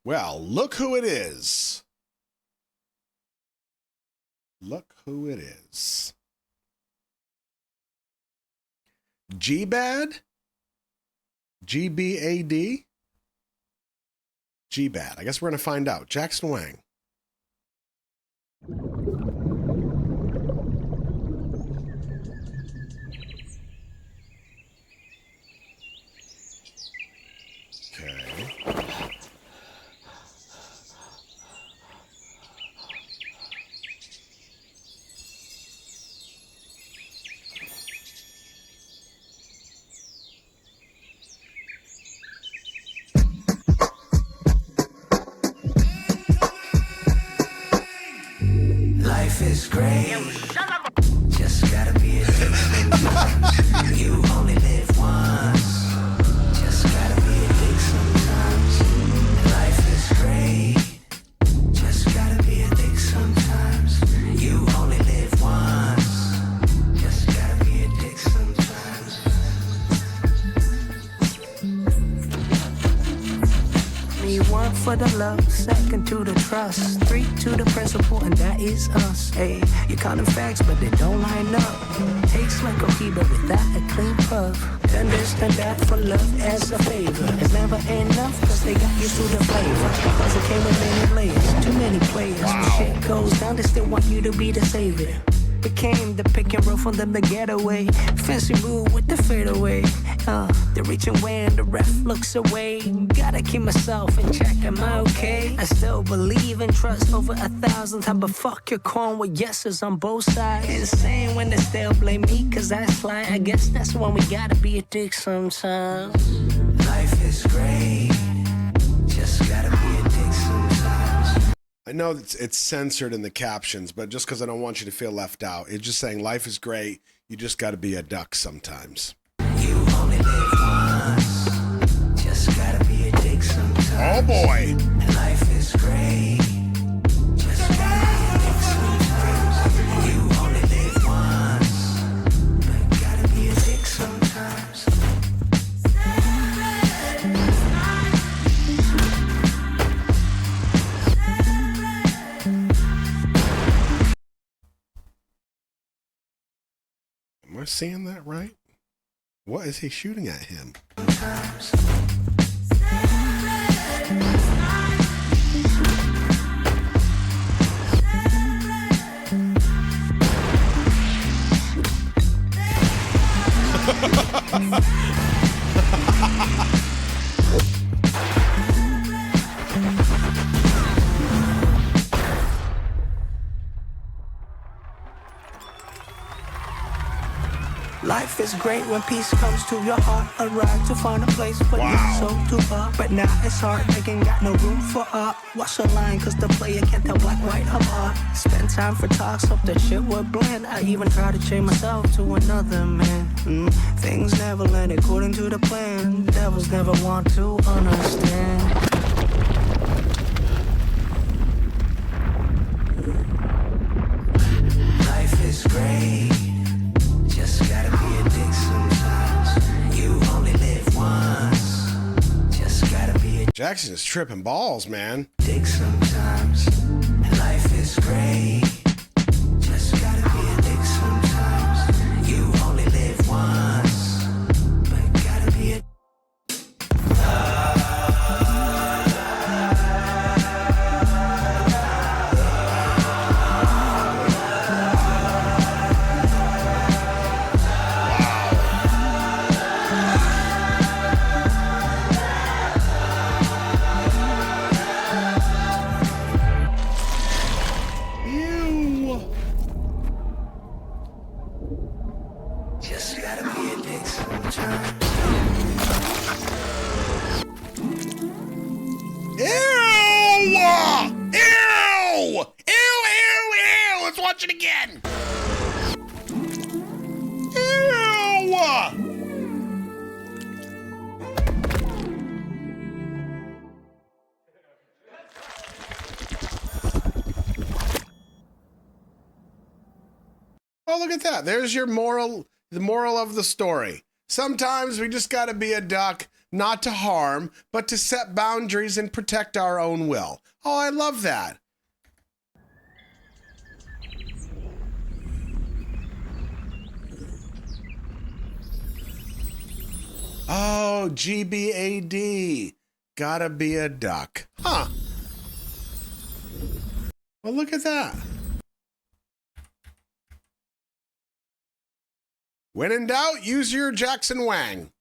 Well, look who it is. Look who it is. GBAD? GBAD? GBAD. I guess we're going to find out. Jackson Wang. Okay. Life is great. Just gotta be a dick sometimes. You only live once. Just gotta be a dick sometimes. Life is great. Just gotta be a dick sometimes. You only live once. Just gotta be a dick sometimes. Me one for the love, second to the trust, three to the principle, and that is us. Hey, you're counting facts, but they don't line up. Tastes like coffee, but without a clean puff. Understand that for love as a favor. It's never enough, cause they got used to the flavor. Cause it came with many layers, too many players. When shit goes down, they still want you to be the savior. Became the pick and roll from them to get away. Fancy move with the fadeaway. They're reaching when the ref looks away. Gotta keep myself in check, am I okay? I still believe and trust over 1,000 times, but fuck your corn with yeses on both sides. Insane when they still blame me, cause I slide. I guess that's when we gotta be a dick sometimes. Life is great. Just gotta be a dick sometimes. I know it's censored in the captions, but just because I don't want you to feel left out, it's just saying life is great. You just got to be a duck sometimes. You only live once. Just gotta be a dick sometimes. Oh boy. Life is great. Just gotta be a dick sometimes. You only live once. But gotta be a dick sometimes. Am I seeing that right? What is he shooting at him? Life is great when peace comes to your heart. Arrive to find a place for your soul to up. But now it's hard, making got no room for art. Watch the line, cause the player can't tell black, white apart. Spend time for talks, hope that shit will blend. I even try to change myself to another man. Things never land according to the plan. Devils never want to understand. Life is great. Just gotta be a dick sometimes. You only live once. Just gotta be a Jackson is tripping balls, man. dick sometimes. Life is great. Just gotta be a dick sometimes. You only live once. But gotta be a Ew. just gotta be a dick sometimes. Ew! Ew! Ew! Let's watch it again. Ew! Oh, look at that. There's your moral, the moral of the story. Sometimes we just got to be a duck, not to harm, but to set boundaries and protect our own will. Oh, I love that. Oh, GBAD. Gotta be a duck. Huh. Well, look at that. When in doubt, use your Jackson Wang.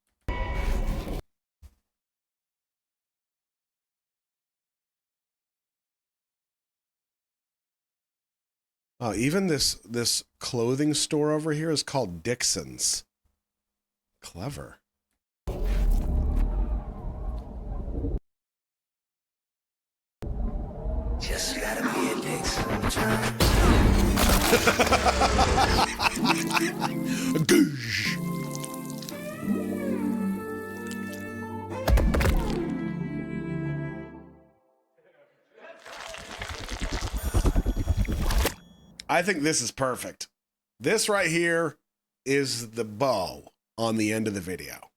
Oh, even this clothing store over here is called Dixon's. Clever. Just gotta be a dick sometimes. Goosh. I think this is perfect. This right here is the bow on the end of the video.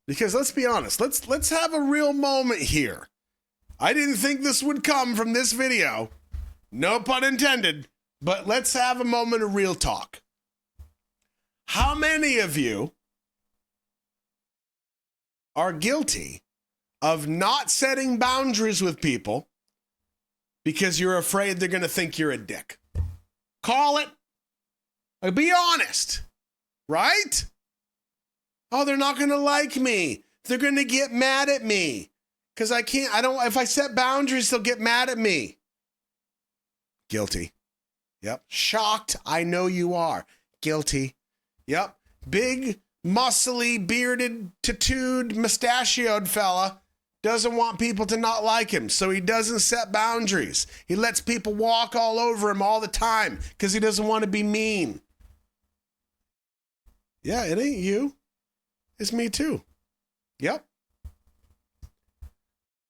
Because let's be honest, let's have a real moment here. I didn't think this would come from this video. No pun intended, but let's have a moment of real talk. How many of you are guilty of not setting boundaries with people because you're afraid they're going to think you're a dick? Call it. Like, be honest, right? Oh, they're not going to like me. They're going to get mad at me. Because if I set boundaries, they'll get mad at me. Guilty. Yep. Shocked. I know you are. Guilty. Yep. Big, muscly, bearded, tattooed, mustachioed fella doesn't want people to not like him, so he doesn't set boundaries. He lets people walk all over him all the time because he doesn't want to be mean. Yeah, it ain't you. It's me too. Yep.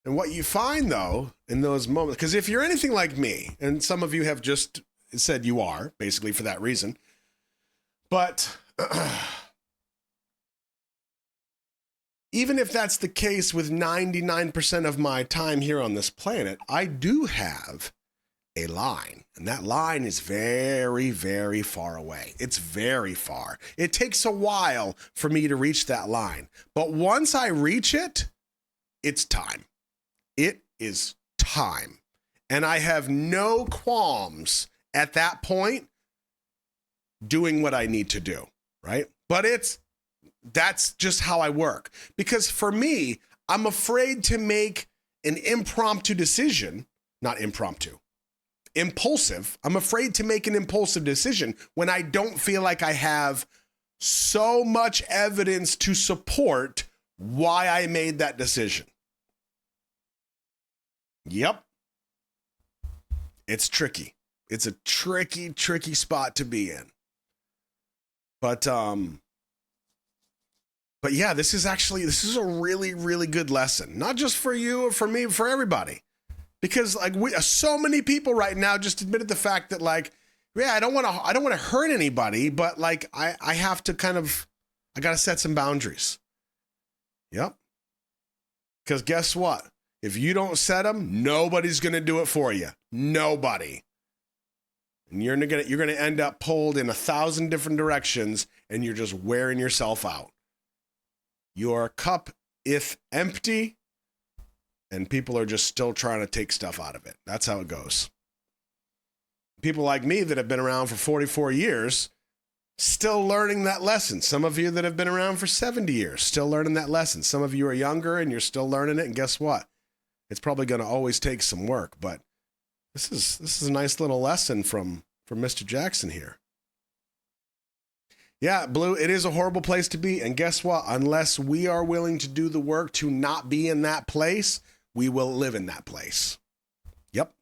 And what you find, though, in those moments, because if you're anything like me, and some of you have just said you are, basically for that reason, but even if that's the case with 99% of my time here on this planet, I do have a line, and that line is very, very far away. It's very far. It takes a while for me to reach that line, but once I reach it, it's time. It is time. And I have no qualms at that point doing what I need to do, right? But that's just how I work. Because for me, I'm afraid to make an impromptu decision, not impromptu, impulsive. I'm afraid to make an impulsive decision when I don't feel like I have so much evidence to support why I made that decision. Yep. It's tricky. It's a tricky spot to be in. But yeah, this is a really, really good lesson. Not just for you or for me, for everybody. Because like so many people right now just admitted the fact that like, yeah, I don't want to hurt anybody, but like I have to I got to set some boundaries. Yep. Because guess what? If you don't set them, nobody's going to do it for you. Nobody. And you're going to end up pulled in 1,000 different directions, and you're just wearing yourself out. Your cup is empty, and people are just still trying to take stuff out of it. That's how it goes. People like me that have been around for 44 years, still learning that lesson. Some of you that have been around for 70 years, still learning that lesson. Some of you are younger, and you're still learning it, and guess what? It's probably going to always take some work, but this is a nice little lesson from Mr. Jackson here. Yeah, Blue, it is a horrible place to be, and guess what? Unless we are willing to do the work to not be in that place, we will live in that place. Yep.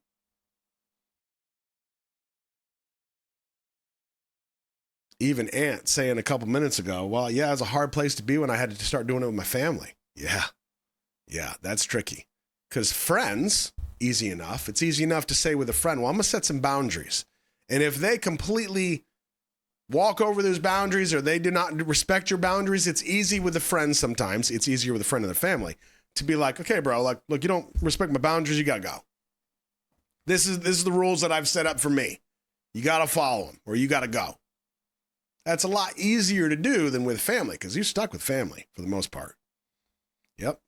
Even Ant saying a couple minutes ago, well, yeah, it's a hard place to be when I had to start doing it with my family. Yeah, that's tricky. Because friends, easy enough. It's easy enough to say with a friend, well, I'm going to set some boundaries. And if they completely walk over those boundaries or they do not respect your boundaries, it's easy with a friend sometimes. It's easier with a friend and their family to be like, okay, bro, like, look, you don't respect my boundaries, you gotta go. This is the rules that I've set up for me. You gotta follow them or you gotta go. That's a lot easier to do than with family because you're stuck with family for the most part. Yep.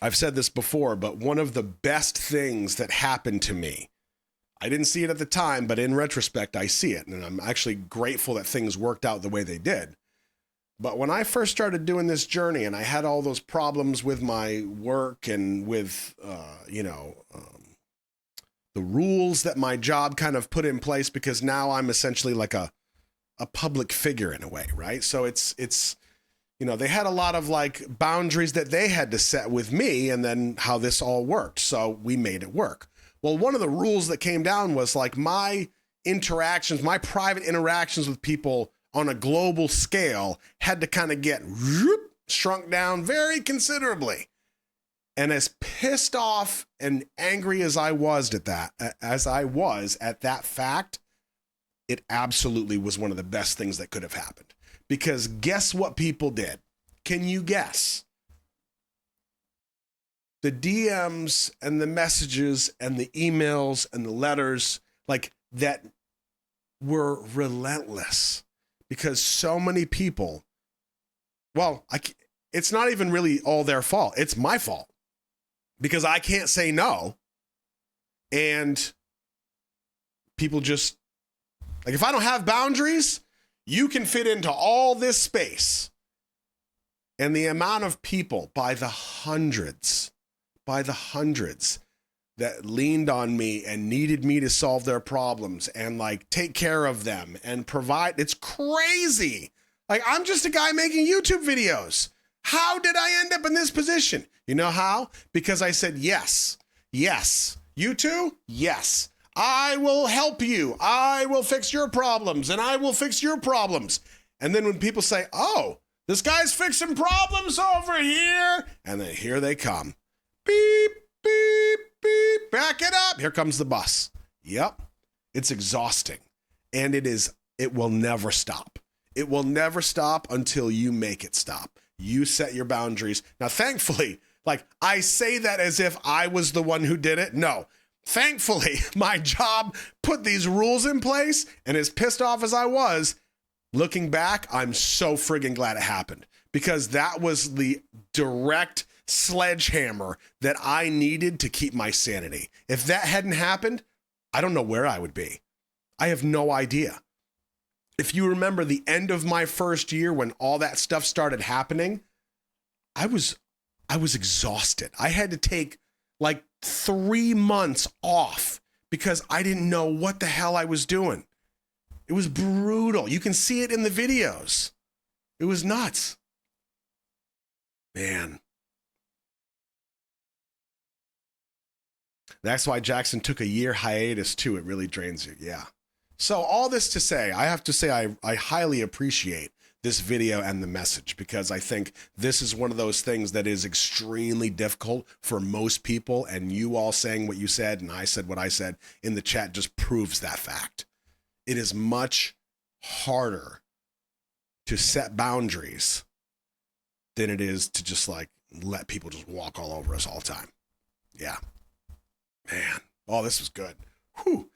I've said this before, but one of the best things that happened to me, I didn't see it at the time, but in retrospect, I see it. And I'm actually grateful that things worked out the way they did. But when I first started doing this journey and I had all those problems with my work and with, the rules that my job kind of put in place, because now I'm essentially like a public figure in a way, right? So it's they had a lot of like boundaries that they had to set with me and then how this all worked. So we made it work. Well, one of the rules that came down was like my private interactions with people on a global scale had to kind of get shrunk down very considerably. And as pissed off and angry as I was at that fact, it absolutely was one of the best things that could have happened. Because guess what people did? Can you guess? The DMs and the messages and the emails and the letters like that were relentless because so many people, it's not even really all their fault. It's my fault because I can't say no. And people just, like, if I don't have boundaries, you can fit into all this space. And the amount of people by the hundreds that leaned on me and needed me to solve their problems and like take care of them and provide, it's crazy. Like, I'm just a guy making YouTube videos. How did I end up in this position? You know how? Because I said, yes. You too? Yes. I will help you. I will fix your problems and I will fix your problems. And then when people say, oh, this guy's fixing problems over here, and then here they come. Beep, beep, beep, back it up. Here comes the bus. Yep. It's exhausting. And it will never stop. It will never stop until you make it stop. You set your boundaries. Now, thankfully, like, I say that as if I was the one who did it. No. Thankfully, my job put these rules in place, and as pissed off as I was, looking back, I'm so friggin' glad it happened because that was the direct sledgehammer that I needed to keep my sanity. If that hadn't happened, I don't know where I would be. I have no idea. If you remember the end of my first year when all that stuff started happening, I was exhausted. I had to take like 3 months off because I didn't know what the hell I was doing. It was brutal. You can see it in the videos. It was nuts. Man. That's why Jackson took a year hiatus too. It really drains you. Yeah. So all this to say, I have to say I highly appreciate this video and the message because I think this is one of those things that is extremely difficult for most people, and you all saying what you said and I said what I said in the chat just proves that fact. It is much harder to set boundaries than it is to just like let people just walk all over us all the time. Yeah. Man. Oh, this was good. Whew.